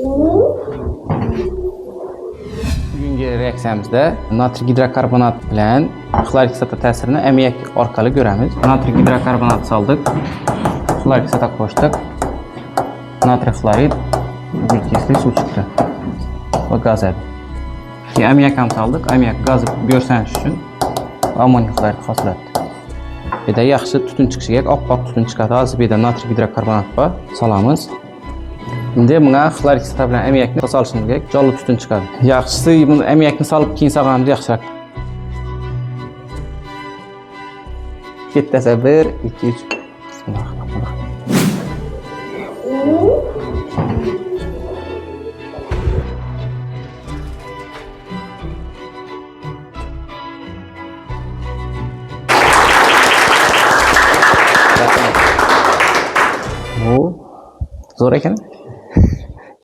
Bugungi reaksiyamizda natriy gidrokarbonat bilan xlorik kislota ta'sirini ammoniak orqali ko'ramiz. Natriy gidrokarbonat soldik. Xlorik kislota qo'shdik. Natriy xlorid, uyg'unkesli suv chiqdi va gaz edi. Keyin ammoniak ham soldik. Ammoniak gazi bo'rsanish uchun ammoniak xlorid hosiladi. Bir de yaxshi tutun chiqishiga, oppoq tutun chiqadi. Hozir bu yerda natriy gidrokarbonat bor, solamiz. Endi bunga xlorik kislota bilan ammoniakni solishimiz kerak, jonli tutun chiqadi. Yaxshisi buni ammoniakni solib keyin solganimiz yaxshiroq. Kettasi 1, 2, 3. Bu zo'r ekan.